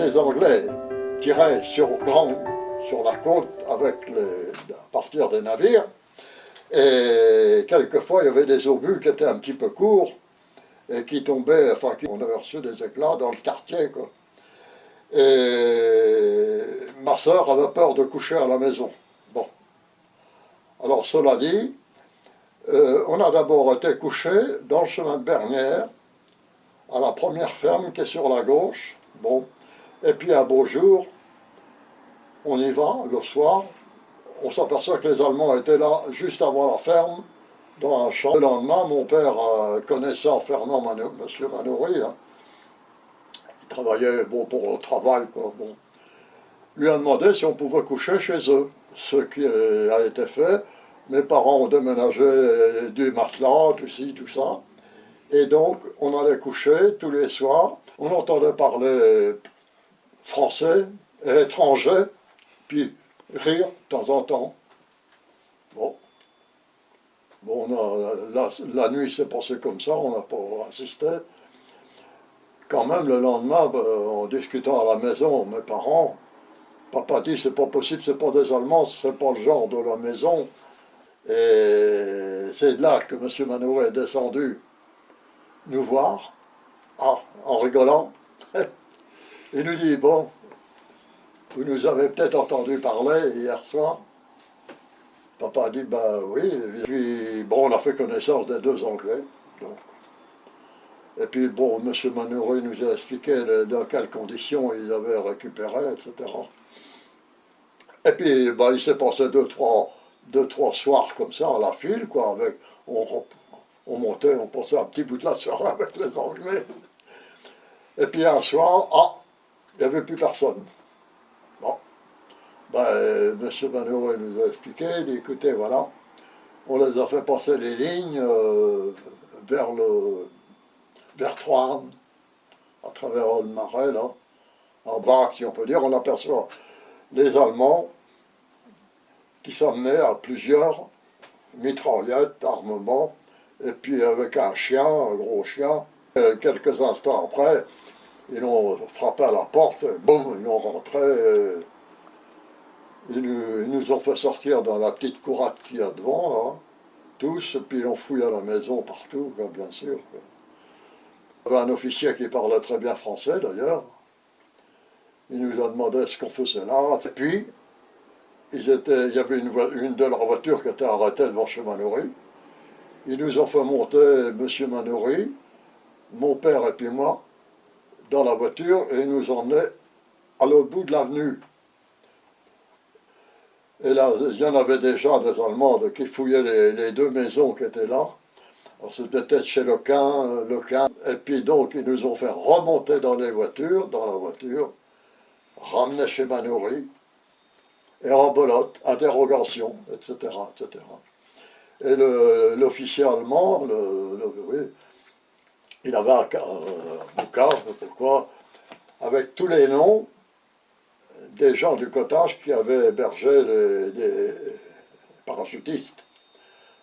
les Anglais tiraient sur la côte à partir des navires, et quelquefois il y avait des obus qui étaient un petit peu courts et qui tombaient, enfin on avait reçu des éclats dans le quartier, quoi. Et ma sœur avait peur de coucher à la maison. Bon. Alors cela dit, on a d'abord été couché dans le chemin de Bernières, à la première ferme qui est sur la gauche. Bon. Et puis un beau jour, on y va le soir, on s'aperçoit que les Allemands étaient là juste avant la ferme, dans un champ. Le lendemain, mon père, connaissant Fernand Monsieur Manoury, hein, il travaillait pour le travail, quoi, bon, lui a demandé si on pouvait coucher chez eux, ce qui a été fait. Mes parents ont déménagé du matelas, tout ci, tout ça. Et donc, on allait coucher tous les soirs. On entendait parler français et étranger, puis rire de temps en temps. Bon, la nuit s'est passée comme ça, on n'a pas assisté. Quand même, le lendemain, en discutant à la maison, mes parents, papa dit c'est pas possible, c'est pas des Allemands, c'est pas le genre de la maison. Et c'est de là que M. Manoury est descendu nous voir, en rigolant. Il nous dit, bon, vous nous avez peut-être entendu parler hier soir. Papa a dit, ben oui. Et puis, bon, on a fait connaissance des deux Anglais. Donc. Et puis, bon, M. Manoury nous a expliqué dans quelles conditions ils avaient récupéré, etc. Et puis, ben, il s'est passé deux, trois soirs comme ça à la file, quoi, avec, on montait, on passait un petit bout de la soirée avec les Anglais. Et puis un soir, il n'y avait plus personne. Bon, ben, M. Manoury nous a expliqué, il dit, écoutez, voilà, on les a fait passer les lignes vers Troarn, à travers le marais, là, en bas, si on peut dire, on aperçoit les Allemands qui s'amenaient à plusieurs mitraillettes, armements, et puis avec un chien, un gros chien. Et quelques instants après, ils ont frappé à la porte, et boum, ils ont rentré, ils nous ont fait sortir dans la petite courade qu'il y a devant, là, tous, et puis ils ont fouillé à la maison partout, quoi, bien sûr. Quoi. Il y avait un officier qui parlait très bien français, d'ailleurs. Il nous a demandé ce qu'on faisait là, et puis, il y avait une de leurs voitures qui était arrêtée devant chez Manoury. Ils nous ont fait monter M. Manoury, mon père et puis moi, dans la voiture, et ils nous emmenaient à l'autre bout de l'avenue. Et là, il y en avait déjà des Allemands qui fouillaient les deux maisons qui étaient là. Alors c'était peut-être chez Lequin. Et puis donc, ils nous ont fait remonter dans la voiture, ramener chez Manoury, et en belote, interrogation, etc., etc. Et l'officier allemand, oui, il avait un bouquin, je ne sais pas quoi, avec tous les noms des gens du cottage qui avaient hébergé des parachutistes.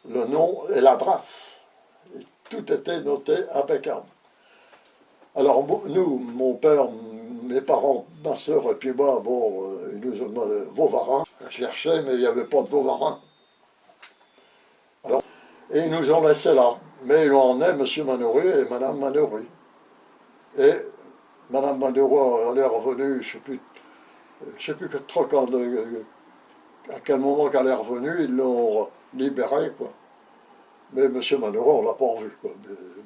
Le nom et l'adresse. Tout était noté impeccable. Alors nous, mon père, mes parents, ma soeur et puis moi, bon, ils nous ont demandé Vauvarain. On cherchait, mais il n'y avait pas de Vauvarain. Alors, et ils nous ont laissés là. Mais ils ont emmené M. Manoury et Mme Manoury. Et Mme Manoury, elle est revenue, je ne sais plus trop à quel moment qu'elle est revenue, ils l'ont libérée, quoi. Mais M. Manoury, on ne l'a pas revu, quoi.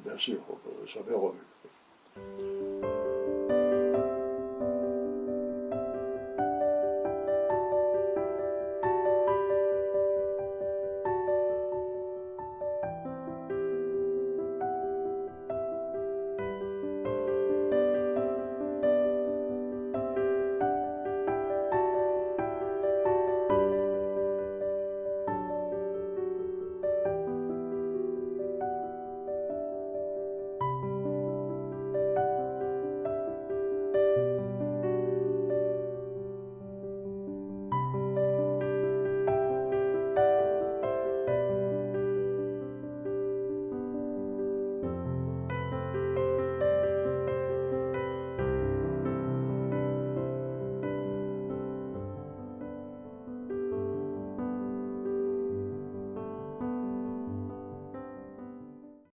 Bien sûr, jamais revu.